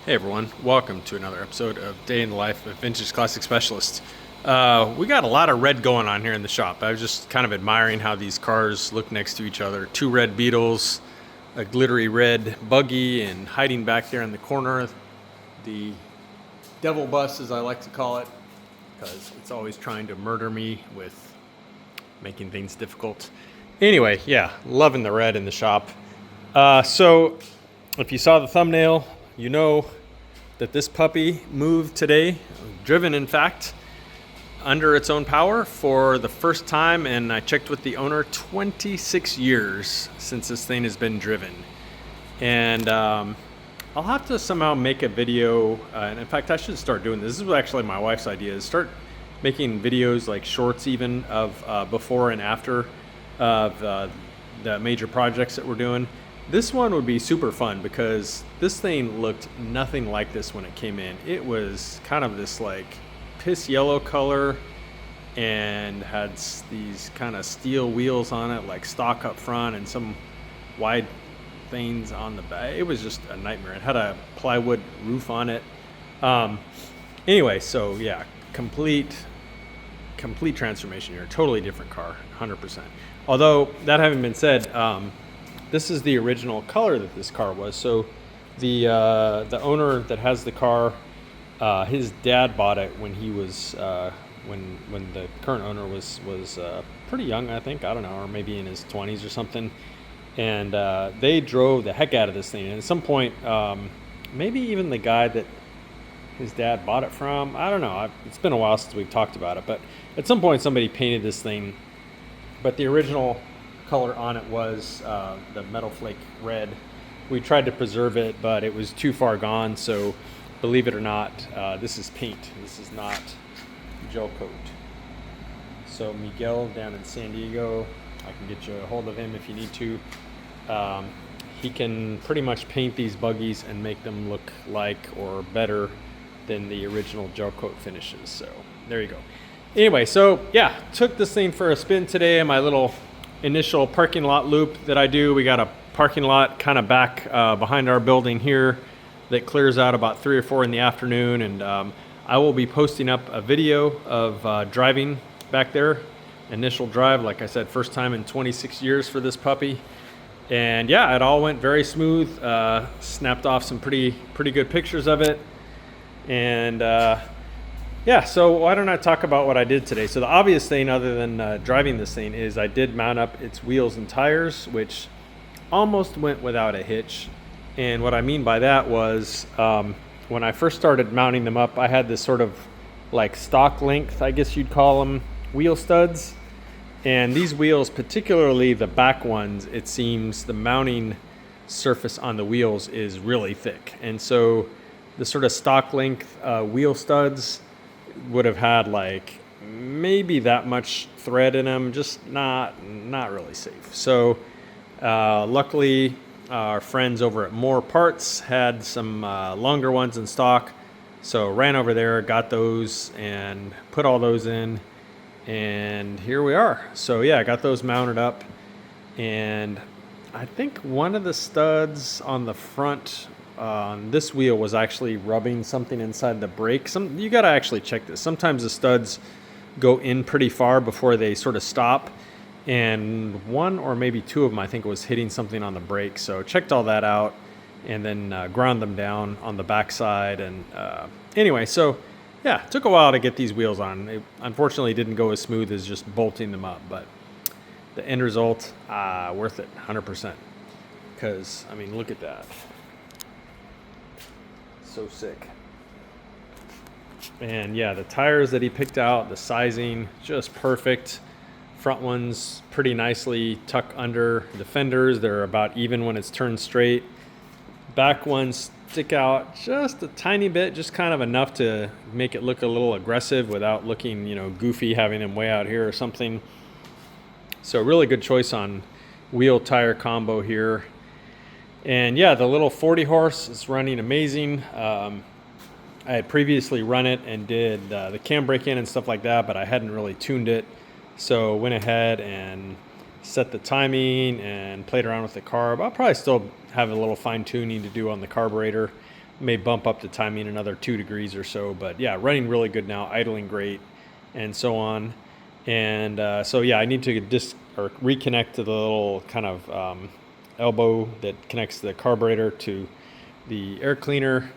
Hey everyone, welcome to another episode of Day in the Life of Vintage Classic Specialist. We got a lot of red going on here in the shop. I was just kind of admiring how these cars look next to each other. Two red Beetles, a glittery red buggy, and hiding back there in the corner, the devil bus as I like to call it, because it's always trying to murder me with making things difficult. Anyway, yeah, loving the red in the shop. So if you saw the thumbnail, you know that this puppy moved today, driven in fact, under its own power for the first time, and I checked with the owner, 26 years since this thing has been driven. And I'll have to somehow make a video, and in fact I should start doing this. This was actually my wife's idea, is start making videos like shorts even of before and after of the major projects that we're doing. This one would be super fun because this thing looked nothing like this when it came in. It was kind of this like piss yellow color and had these kind of steel wheels on it, like stock up front, and some wide things on the back. It was just a nightmare. It had a plywood roof on it. Anyway, so yeah, complete transformation here. Totally different car, 100%. Although that having been said, this is the original color that this car was. So the owner that has the car, his dad bought it when he was when the current owner was pretty young, I think. I don't know, or maybe in his 20s or something. And they drove the heck out of this thing. And at some point, maybe even the guy that his dad bought it from, I don't know. It's been a while since we've talked about it, but at some point somebody painted this thing. But the original color on it was the metal flake red. We tried to preserve it, but it was too far gone. So believe it or not, this is paint. This is not gel coat. So Miguel down in San Diego, I can get you a hold of him if you need to. He can pretty much paint these buggies and make them look like or better than the original gel coat finishes. So there you go. Anyway, so yeah, took this thing for a spin today in my little initial parking lot loop that I do. We got a parking lot kind of back behind our building here that clears out about 3 or 4 in the afternoon, and I will be posting up a video of driving back there. Initial drive, like I said, first time in 26 years for this puppy. And yeah, it all went very smooth. Snapped off some pretty good pictures of it. And yeah, so why don't I talk about what I did today? So the obvious thing, other than driving this thing, is I did mount up its wheels and tires, which almost went without a hitch. And what I mean by that was when I first started mounting them up, I had this sort of like stock length, I guess you'd call them, wheel studs. And these wheels, particularly the back ones, it seems the mounting surface on the wheels is really thick. And so the sort of stock length wheel studs would have had like maybe that much thread in them, just not really safe. So luckily our friends over at More Parts had some longer ones in stock, so ran over there, got those and put all those in, and here we are. So yeah, I got those mounted up, and I think one of the studs on the front on this wheel was actually rubbing something inside the brake. You got to actually check this. Sometimes the studs go in pretty far before they sort of stop, and one or maybe two of them, I think, was hitting something on the brake. So checked all that out, and then ground them down on the backside. And anyway, so yeah, it took a while to get these wheels on. It unfortunately didn't go as smooth as just bolting them up, but the end result, worth it, 100%. Because, I mean, look at that. So sick. And yeah, the tires that he picked out, the sizing, just perfect. Front ones pretty nicely tuck under the fenders. They're about even when it's turned straight. Back ones stick out just a tiny bit, just kind of enough to make it look a little aggressive without looking, goofy, having them way out here or something. So really good choice on wheel tire combo here. And yeah, the little 40 horse is running amazing. I had previously run it and did the cam brake in and stuff like that, but I hadn't really tuned it. So went ahead and set the timing and played around with the carb. I'll probably still have a little fine tuning to do on the carburetor. May bump up the timing another 2 degrees or so, but yeah, running really good now, idling great, and so on. And so yeah, I need to reconnect to the little kind of elbow that connects the carburetor to the air cleaner.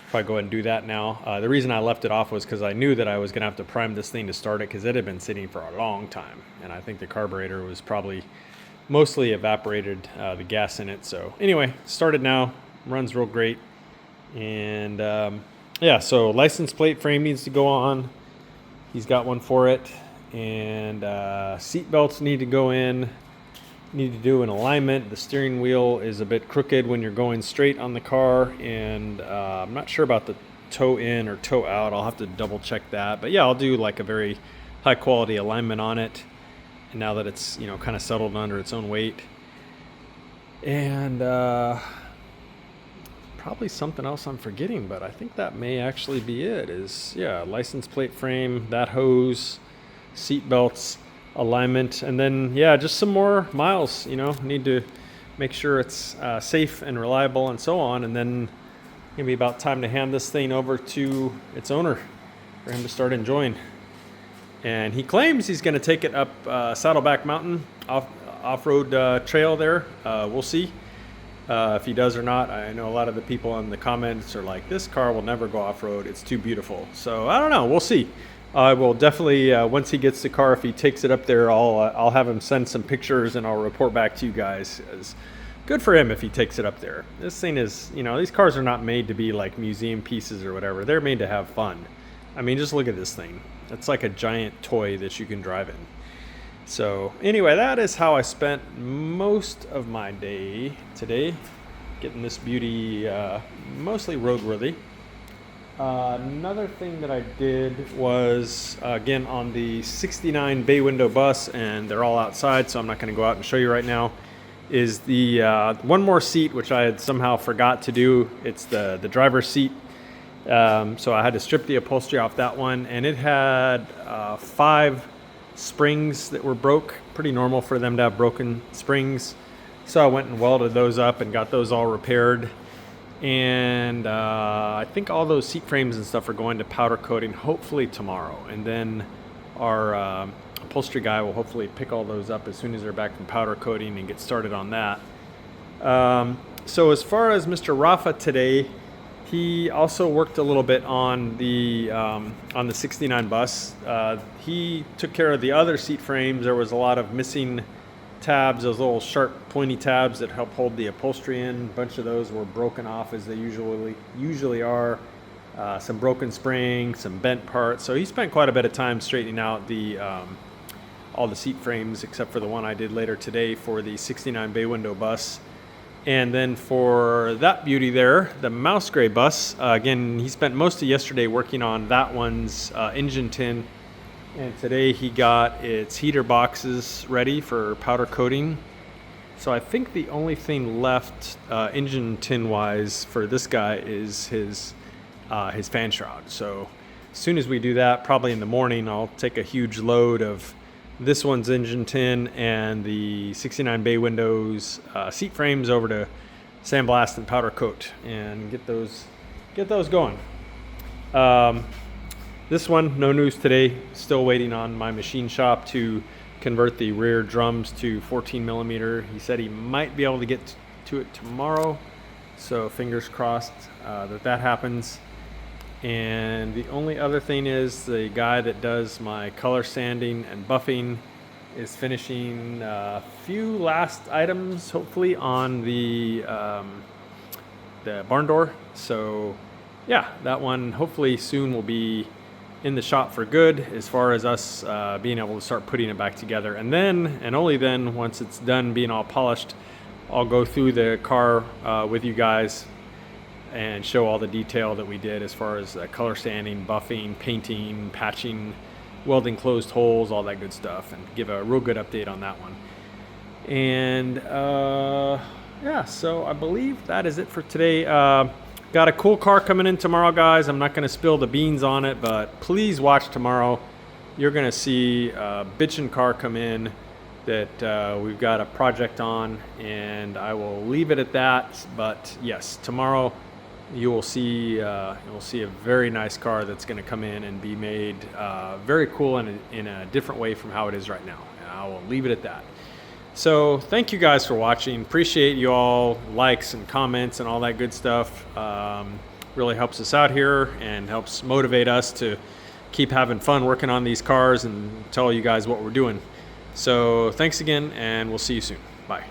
Probably go ahead and do that now. The reason I left it off was because I knew that I was going to have to prime this thing to start it, because it had been sitting for a long time, and I think the carburetor was probably mostly evaporated the gas in it. So anyway, started now, runs real great. And yeah, so license plate frame needs to go on. He's got one for it, and seat belts need to go in. Need to do an alignment. The steering wheel is a bit crooked when you're going straight on the car, and I'm not sure about the toe in or toe out. I'll have to double check that, but yeah, I'll do like a very high quality alignment on it, and now that it's, you know, kind of settled under its own weight. And probably something else I'm forgetting, but I think that may actually be it. Is, yeah, license plate frame, that hose, seat belts, alignment, and then yeah, just some more miles. You know, need to make sure it's safe and reliable and so on, and then it'll be about time to hand this thing over to its owner for him to start enjoying. And he claims he's going to take it up Saddleback Mountain off-road trail there. We'll see if he does or not. I know a lot of the people in the comments are like, this car will never go off-road, it's too beautiful. So I don't know, we'll see. I will definitely, once he gets the car, if he takes it up there, I'll have him send some pictures and I'll report back to you guys. It's good for him if he takes it up there. This thing is, you know, these cars are not made to be like museum pieces or whatever. They're made to have fun. I mean, just look at this thing. It's like a giant toy that you can drive in. So anyway, that is how I spent most of my day today, getting this beauty mostly roadworthy. Another thing that I did was, again, on the 69 bay window bus, and they're all outside, so I'm not going to go out and show you right now, is the one more seat, which I had somehow forgot to do. It's the driver's seat. So I had to strip the upholstery off that one, and it had 5 springs that were broke. Pretty normal for them to have broken springs. So I went and welded those up and got those all repaired. And I think all those seat frames and stuff are going to powder coating hopefully tomorrow. And then our upholstery guy will hopefully pick all those up as soon as they're back from powder coating and get started on that. So as far as Mr. Rafa today, he also worked a little bit on the 69 bus. He took care of the other seat frames. There was a lot of missing tabs, those little sharp pointy tabs that help hold the upholstery in. A bunch of those were broken off, as they usually are. Some broken springs, some bent parts. So he spent quite a bit of time straightening out the all the seat frames, except for the one I did later today for the 69 bay window bus. And then for that beauty there, the mouse gray bus, again, he spent most of yesterday working on that one's engine tin. And today he got its heater boxes ready for powder coating. So I think the only thing left engine tin wise for this guy is his fan shroud. So as soon as we do that, probably in the morning, I'll take a huge load of this one's engine tin and the 69 bay windows seat frames over to sandblast and powder coat and get those going. This one, no news today. Still waiting on my machine shop to convert the rear drums to 14 millimeter. He said he might be able to get to it tomorrow, so fingers crossed that happens. And the only other thing is the guy that does my color sanding and buffing is finishing a few last items, hopefully, on the barn door. So yeah, that one hopefully soon will be in the shop for good, as far as us being able to start putting it back together. And then, and only then, once it's done being all polished, I'll go through the car with you guys and show all the detail that we did as far as color sanding, buffing, painting, patching, welding closed holes, all that good stuff, and give a real good update on that one. And yeah, so I believe that is it for today. Got a cool car coming in tomorrow, guys. I'm not going to spill the beans on it, but please watch tomorrow. You're going to see a bitchin' car come in that we've got a project on, and I will leave it at that. But yes, tomorrow you will see a very nice car that's going to come in and be made very cool in a different way from how it is right now. And I will leave it at that. So thank you guys for watching. Appreciate you all likes and comments and all that good stuff. Really helps us out here and helps motivate us to keep having fun working on these cars and tell you guys what we're doing. So thanks again, and we'll see you soon. Bye.